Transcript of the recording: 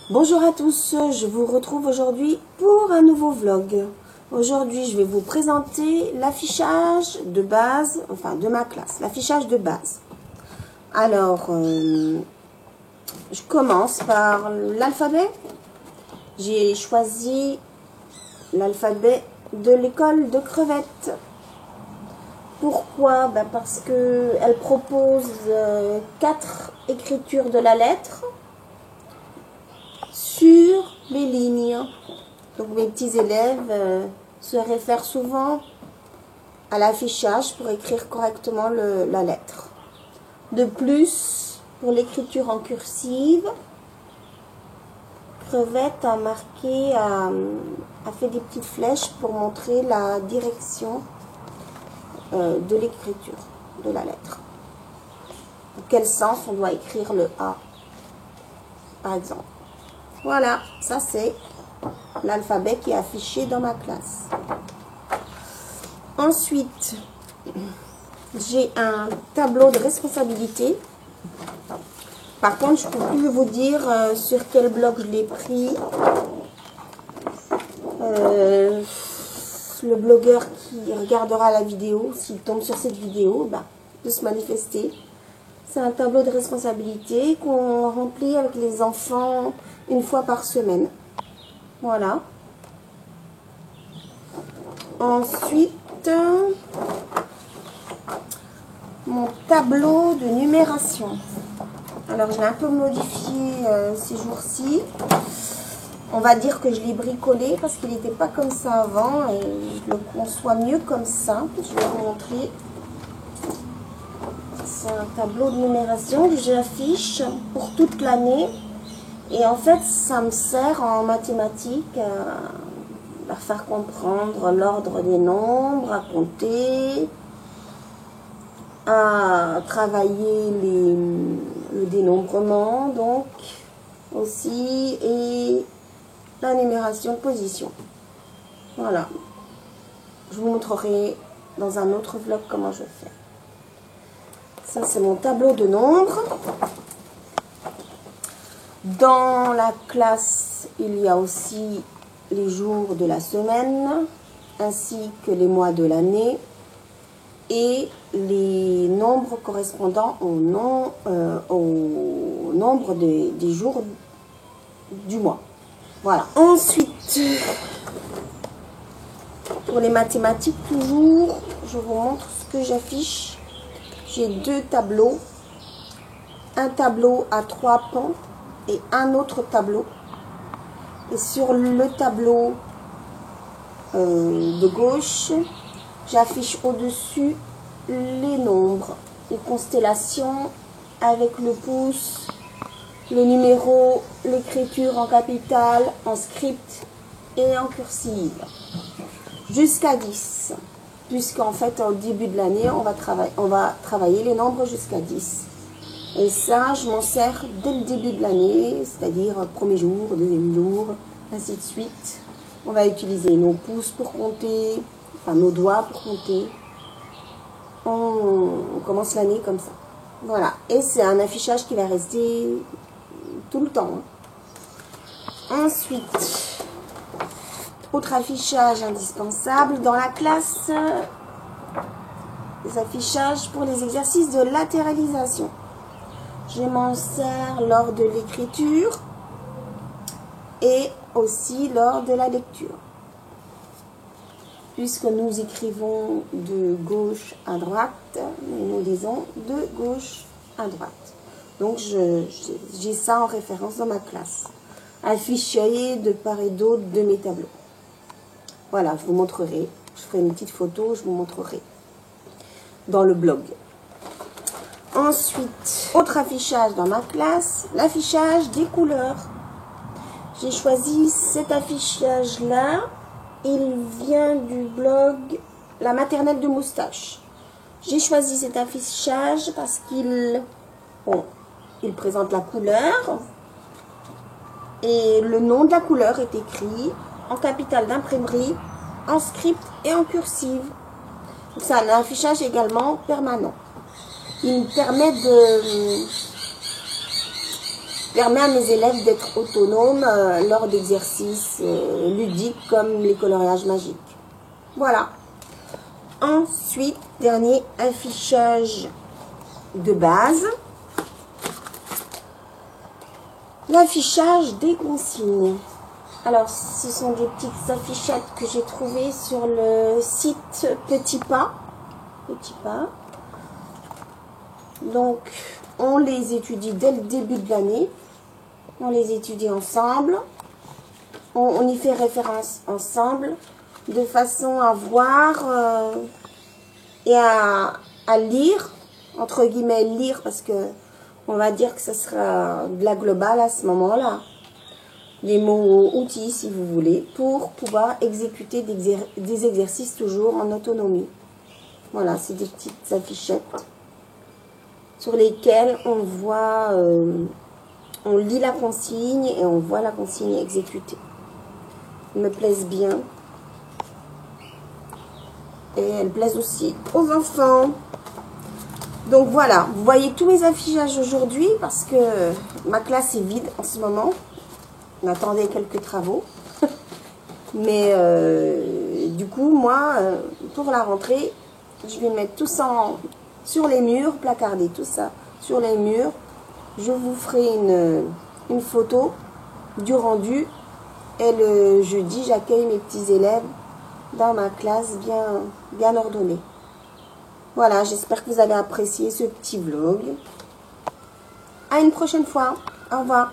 Bonjour à tous, je vous retrouve aujourd'hui pour un nouveau vlog. Aujourd'hui, je vais vous présenter l'affichage de base, enfin de ma classe, l'affichage de base. Alors, je commence par l'alphabet. J'ai choisi l'alphabet de l'école de crevettes. Pourquoi? Parce qu'elle propose 4 écritures de la lettre sur les lignes. Donc mes petits élèves se réfèrent souvent à l'affichage pour écrire correctement la lettre. De plus, pour l'écriture en cursive, Crevette a marqué, a fait des petites flèches pour montrer la direction de l'écriture de la lettre. Dans quel sens on doit écrire le A, par exemple. Voilà, ça c'est l'alphabet qui est affiché dans ma classe. Ensuite, j'ai un tableau de responsabilité. Par contre, je ne peux plus vous dire sur quel bloc je l'ai pris. Le blogueur qui regardera la vidéo, s'il tombe sur cette vidéo, peut se manifester. C'est un tableau de responsabilité qu'on remplit avec les enfants une fois par semaine. Voilà. Ensuite, mon tableau de numération. Alors, je l'ai un peu modifié ces jours-ci. On va dire que je l'ai bricolé parce qu'il n'était pas comme ça avant et je le conçois mieux comme ça. Je vais vous montrer. C'est un tableau de numération que j'affiche pour toute l'année. Et en fait, ça me sert en mathématiques à faire comprendre l'ordre des nombres, à compter, à travailler le dénombrement, donc aussi, et la numération de position. Voilà. Je vous montrerai dans un autre vlog comment je fais. Ça, c'est mon tableau de nombres. Dans la classe, il y a aussi les jours de la semaine, ainsi que les mois de l'année et les nombres correspondant au nombre des jours du mois. Voilà. Ensuite, pour les mathématiques, toujours, je vous montre ce que j'affiche. J'ai 2 tableaux. Un tableau à 3 pans et un autre tableau. Et sur le tableau de gauche, j'affiche au-dessus les nombres, les constellations avec le pouce, le numéro, l'écriture en capitale, en script et en cursive. Jusqu'à 10. Puisqu'en fait, au début de l'année, on va travailler les nombres jusqu'à 10. Et ça, je m'en sers dès le début de l'année, c'est-à-dire premier jour, deuxième jour, ainsi de suite. On va utiliser nos pouces pour compter, enfin nos doigts pour compter. On commence l'année comme ça. Voilà. Et c'est un affichage qui va rester tout le temps. Ensuite, autre affichage indispensable dans la classe, les affichages pour les exercices de latéralisation. Je m'en sers lors de l'écriture et aussi lors de la lecture. Puisque nous écrivons de gauche à droite, nous lisons de gauche à droite. Donc j'ai ça en référence dans ma classe, affiché de part et d'autre de mes tableaux. Voilà, je vous montrerai, je ferai une petite photo, je vous montrerai dans le blog. Ensuite, autre affichage dans ma classe, l'affichage des couleurs. J'ai choisi cet affichage-là. Il vient du blog La Maternelle de Moustache. J'ai choisi cet affichage parce qu'il présente la couleur. Et le nom de la couleur est écrit en capitale d'imprimerie, en script et en cursive. C'est un affichage également permanent. Il me permet permet à mes élèves d'être autonomes lors d'exercices ludiques comme les coloriages magiques. Voilà. Ensuite, dernier affichage de base. L'affichage des consignes. Alors, ce sont des petites affichettes que j'ai trouvées sur le site Petit Pas. Petit Pas. Donc, on les étudie dès le début de l'année. On les étudie ensemble. On y fait référence ensemble de façon à voir et à lire, entre guillemets lire, parce que on va dire que ce sera de la globale à ce moment-là. Les mots outils, si vous voulez, pour pouvoir exécuter des exercices toujours en autonomie. Voilà, c'est des petites affichettes sur lesquelles on voit, on lit la consigne et on voit la consigne exécutée. Elles me plaisent bien. Et elles plaisent aussi aux enfants. Donc voilà, vous voyez tous mes affichages aujourd'hui parce que ma classe est vide en ce moment. On attendait quelques travaux. Mais du coup, moi, pour la rentrée, je vais mettre tout ça sur les murs, placarder tout ça sur les murs. Je vous ferai une photo du rendu. Et le jeudi, j'accueille mes petits élèves dans ma classe bien ordonnée. Voilà, j'espère que vous avez apprécié ce petit vlog. À une prochaine fois. Au revoir.